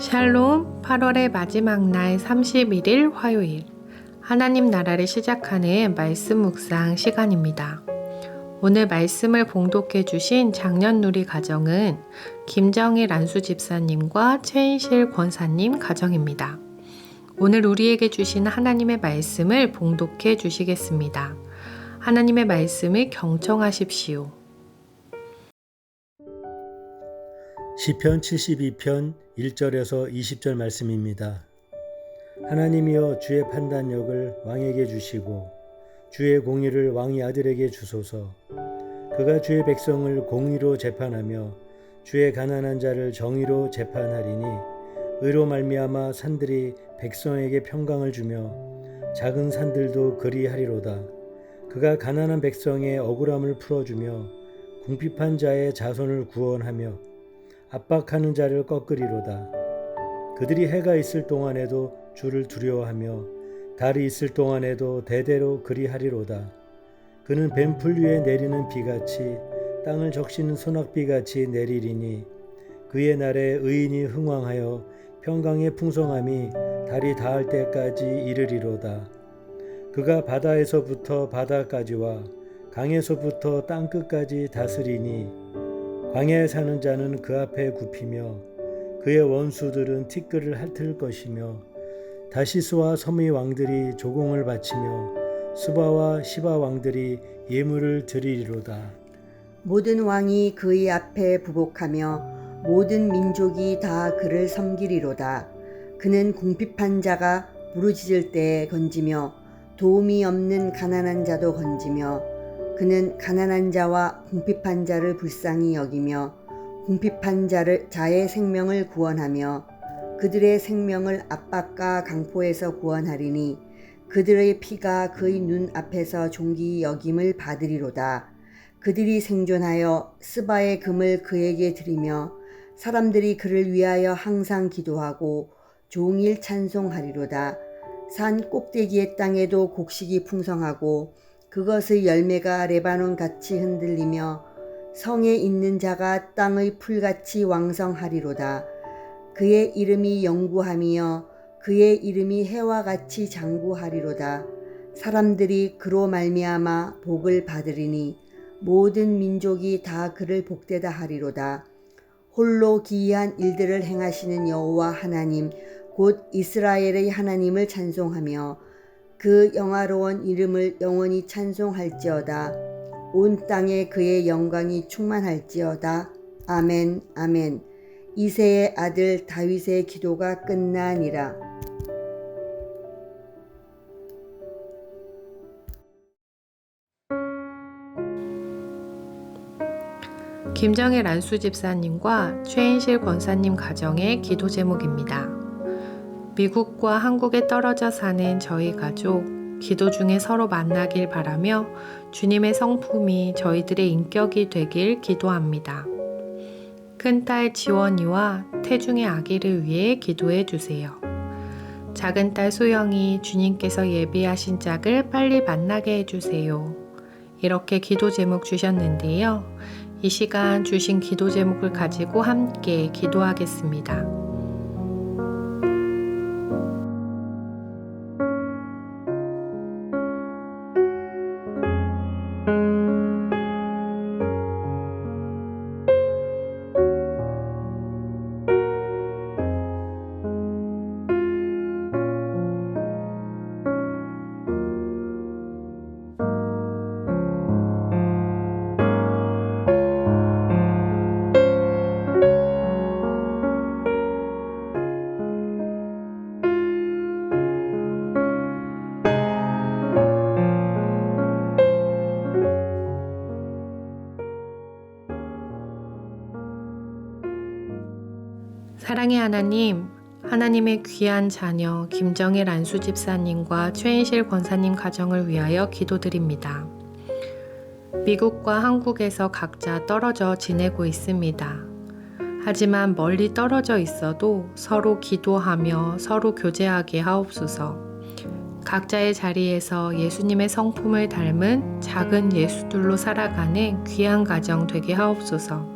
샬롬 8월의 마지막 날 31일 화요일 하나님 나라를 시작하는 말씀 묵상 시간입니다. 오늘 말씀을 봉독해 주신 장년누리 가정은 김정일 안수 집사님과 최인실 권사님 가정입니다. 오늘 우리에게 주신 하나님의 말씀을 봉독해 주시겠습니다. 하나님의 말씀을 경청하십시오. 시편 72편 1절에서 20절 말씀입니다. 하나님이여 주의 판단력을 왕에게 주시고 주의 공의를 왕의 아들에게 주소서. 그가 주의 백성을 공의로 재판하며 주의 가난한 자를 정의로 재판하리니 의로 말미암아 산들이 백성에게 평강을 주며 작은 산들도 그리하리로다. 그가 가난한 백성의 억울함을 풀어주며 궁핍한 자의 자손을 구원하며 압박하는 자를 꺾으리로다. 그들이 해가 있을 동안에도 주를 두려워하며 달이 있을 동안에도 대대로 그리하리로다. 그는 뱀풀 위에 내리는 비같이 땅을 적시는 소낙비같이 내리리니 그의 날에 의인이 흥왕하여 평강의 풍성함이 달이 닿을 때까지 이르리로다. 그가 바다에서부터 바다까지와 강에서부터 땅끝까지 다스리니 광야에 사는 자는 그 앞에 굽히며 그의 원수들은 티끌을 핥을 것이며 다시스와 섬의 왕들이 조공을 바치며 수바와 시바 왕들이 예물을 드리리로다. 모든 왕이 그의 앞에 부복하며 모든 민족이 다 그를 섬기리로다. 그는 궁핍한 자가 부르짖을 때에 건지며 도움이 없는 가난한 자도 건지며 그는 가난한 자와 궁핍한 자를 불쌍히 여기며 궁핍한 자의 생명을 구원하며 그들의 생명을 압박과 강포에서 구원하리니 그들의 피가 그의 눈 앞에서 존귀히 여김을 받으리로다. 그들이 생존하여 스바의 금을 그에게 드리며 사람들이 그를 위하여 항상 기도하고 종일 찬송하리로다. 산 꼭대기의 땅에도 곡식이 풍성하고 그것의 열매가 레바논 같이 흔들리며 성에 있는 자가 땅의 풀같이 왕성하리로다. 그의 이름이 영구함이여 그의 이름이 해와 같이 장구하리로다. 사람들이 그로 말미암아 복을 받으리니 모든 민족이 다 그를 복되다 하리로다. 홀로 기이한 일들을 행하시는 여호와 하나님 곧 이스라엘의 하나님을 찬송하며 그 영화로운 이름을 영원히 찬송할지어다. 온 땅에 그의 영광이 충만할지어다. 아멘 아멘. 이새의 아들 다윗의 기도가 끝나니라. 김정일 안수 집사님과 최인실 권사님 가정의 기도 제목입니다. 미국과 한국에 떨어져 사는 저희 가족, 기도 중에 서로 만나길 바라며 주님의 성품이 저희들의 인격이 되길 기도합니다. 큰딸 지원이와 태중의 아기를 위해 기도해 주세요. 작은 딸 소영이 주님께서 예비하신 짝을 빨리 만나게 해주세요. 이렇게 기도 제목 주셨는데요. 이 시간 주신 기도 제목을 가지고 함께 기도하겠습니다. 사랑의 하나님, 하나님의 귀한 자녀 김정일 안수 집사님과 최인실 권사님 가정을 위하여 기도드립니다. 미국과 한국에서 각자 떨어져 지내고 있습니다. 하지만 멀리 떨어져 있어도 서로 기도하며 서로 교제하게 하옵소서. 각자의 자리에서 예수님의 성품을 닮은 작은 예수들로 살아가는 귀한 가정 되게 하옵소서.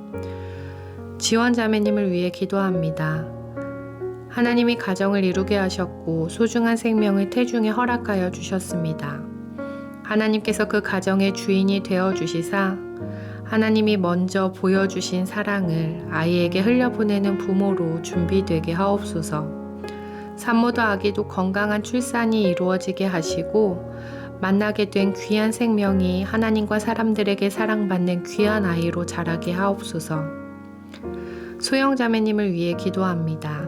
지원 자매님을 위해 기도합니다. 하나님이 가정을 이루게 하셨고 소중한 생명을 태중에 허락하여 주셨습니다. 하나님께서 그 가정의 주인이 되어 주시사 하나님이 먼저 보여주신 사랑을 아이에게 흘려보내는 부모로 준비되게 하옵소서. 산모도 아기도 건강한 출산이 이루어지게 하시고 만나게 된 귀한 생명이 하나님과 사람들에게 사랑받는 귀한 아이로 자라게 하옵소서. 소영자매님을 위해 기도합니다.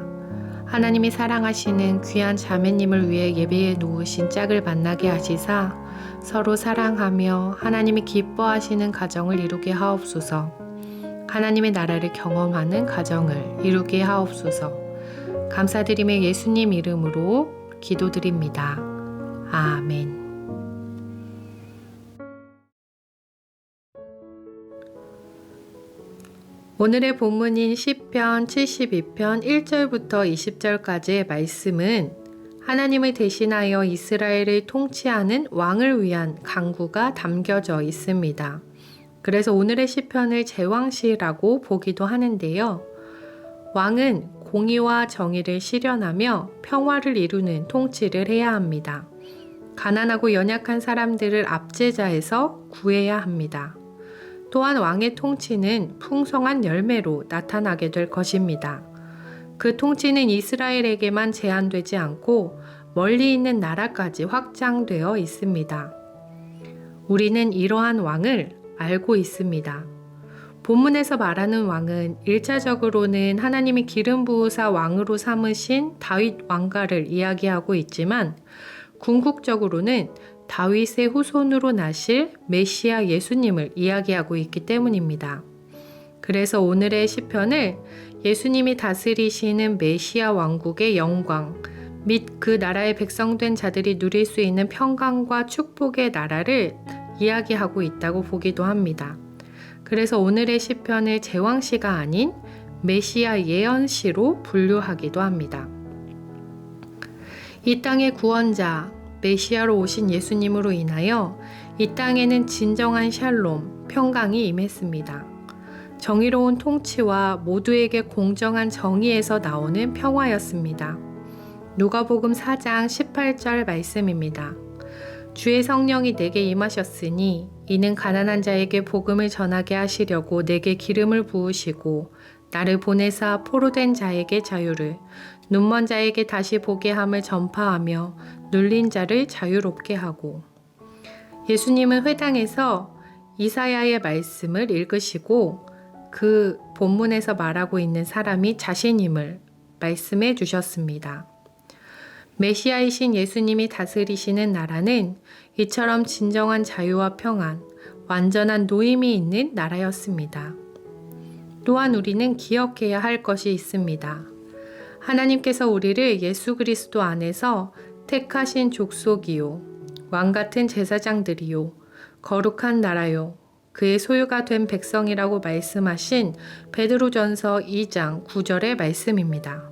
하나님이 사랑하시는 귀한 자매님을 위해 예배에 놓으신 짝을 만나게 하시사 서로 사랑하며 하나님이 기뻐하시는 가정을 이루게 하옵소서. 하나님의 나라를 경험하는 가정을 이루게 하옵소서. 감사드리며 예수님 이름으로 기도드립니다. 아멘. 오늘의 본문인 시편 72편 1절부터 20절까지의 말씀은 하나님을 대신하여 이스라엘을 통치하는 왕을 위한 간구가 담겨져 있습니다. 그래서 오늘의 시편을 제왕시라고 보기도 하는데요. 왕은 공의와 정의를 실현하며 평화를 이루는 통치를 해야 합니다. 가난하고 연약한 사람들을 압제자에서 구해야 합니다. 또한 왕의 통치는 풍성한 열매로 나타나게 될 것입니다. 그 통치는 이스라엘에게만 제한되지 않고 멀리 있는 나라까지 확장되어 있습니다. 우리는 이러한 왕을 알고 있습니다. 본문에서 말하는 왕은 1차적으로는 하나님이 기름 부으사 왕으로 삼으신 다윗 왕가를 이야기하고 있지만 궁극적으로는 다윗의 후손으로 나실 메시아 예수님을 이야기하고 있기 때문입니다. 그래서 오늘의 시편을 예수님이 다스리시는 메시아 왕국의 영광 및 그 나라의 백성된 자들이 누릴 수 있는 평강과 축복의 나라를 이야기하고 있다고 보기도 합니다. 그래서 오늘의 시편을 제왕시가 아닌 메시아 예언시로 분류하기도 합니다. 이 땅의 구원자 메시아로 오신 예수님으로 인하여 이 땅에는 진정한 샬롬, 평강이 임했습니다. 정의로운 통치와 모두에게 공정한 정의에서 나오는 평화였습니다. 누가복음 4장 18절 말씀입니다. 주의 성령이 내게 임하셨으니 이는 가난한 자에게 복음을 전하게 하시려고 내게 기름을 부으시고 나를 보내사 포로된 자에게 자유를 눈먼 자에게 다시 보게 함을 전파하며 눌린 자를 자유롭게 하고. 예수님은 회당에서 이사야의 말씀을 읽으시고 그 본문에서 말하고 있는 사람이 자신임을 말씀해 주셨습니다. 메시아이신 예수님이 다스리시는 나라는 이처럼 진정한 자유와 평안, 완전한 노임이 있는 나라였습니다. 또한 우리는 기억해야 할 것이 있습니다. 하나님께서 우리를 예수 그리스도 안에서 택하신 족속이요, 왕같은 제사장들이요, 거룩한 나라요, 그의 소유가 된 백성이라고 말씀하신 베드로전서 2장 9절의 말씀입니다.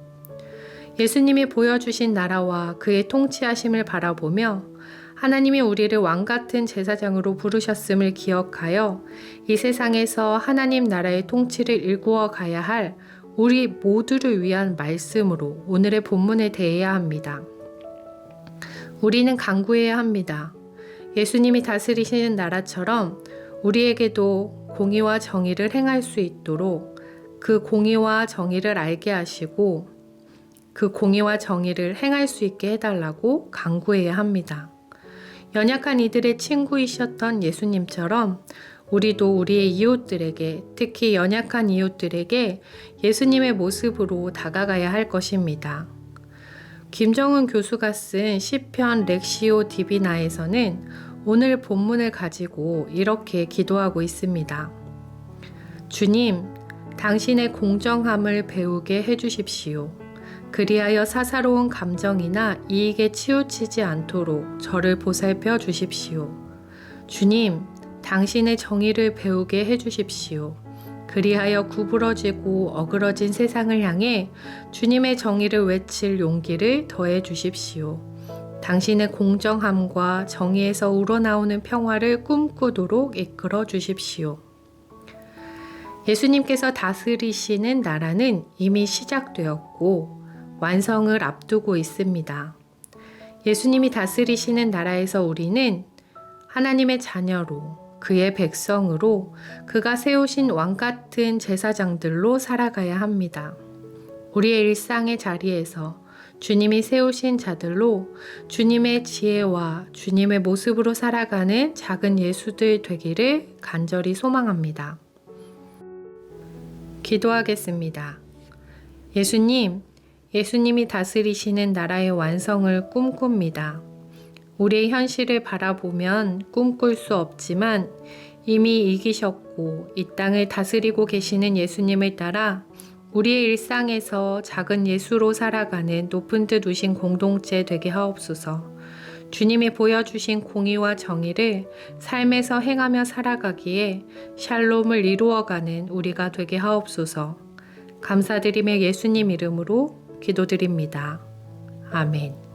예수님이 보여주신 나라와 그의 통치하심을 바라보며 하나님이 우리를 왕같은 제사장으로 부르셨음을 기억하여 이 세상에서 하나님 나라의 통치를 일구어 가야 할 우리 모두를 위한 말씀으로 오늘의 본문에 대해야 합니다. 우리는 간구해야 합니다. 예수님이 다스리시는 나라처럼 우리에게도 공의와 정의를 행할 수 있도록 그 공의와 정의를 알게 하시고 그 공의와 정의를 행할 수 있게 해달라고 간구해야 합니다. 연약한 이들의 친구이셨던 예수님처럼 우리도 우리의 이웃들에게, 특히 연약한 이웃들에게 예수님의 모습으로 다가가야 할 것입니다. 김정은 교수가 쓴 시편 렉시오 디비나에서는 오늘 본문을 가지고 이렇게 기도하고 있습니다. 주님, 당신의 공정함을 배우게 해주십시오. 그리하여 사사로운 감정이나 이익에 치우치지 않도록 저를 보살펴 주십시오. 주님, 당신의 정의를 배우게 해주십시오. 그리하여 구부러지고 어그러진 세상을 향해 주님의 정의를 외칠 용기를 더해 주십시오. 당신의 공정함과 정의에서 우러나오는 평화를 꿈꾸도록 이끌어 주십시오. 예수님께서 다스리시는 나라는 이미 시작되었고 완성을 앞두고 있습니다. 예수님이 다스리시는 나라에서 우리는 하나님의 자녀로, 그의 백성으로, 그가 세우신 왕 같은 제사장들로 살아가야 합니다. 우리의 일상의 자리에서 주님이 세우신 자들로 주님의 지혜와 주님의 모습으로 살아가는 작은 예수들 되기를 간절히 소망합니다. 기도하겠습니다. 예수님이 다스리시는 나라의 완성을 꿈꿉니다. 우리의 현실을 바라보면 꿈꿀 수 없지만 이미 이기셨고 이 땅을 다스리고 계시는 예수님을 따라 우리의 일상에서 작은 예수로 살아가는 높은 뜻 우신 공동체 되게 하옵소서. 주님이 보여주신 공의와 정의를 삶에서 행하며 살아가기에 샬롬을 이루어가는 우리가 되게 하옵소서. 감사드리며 예수님 이름으로 기도드립니다. 아멘.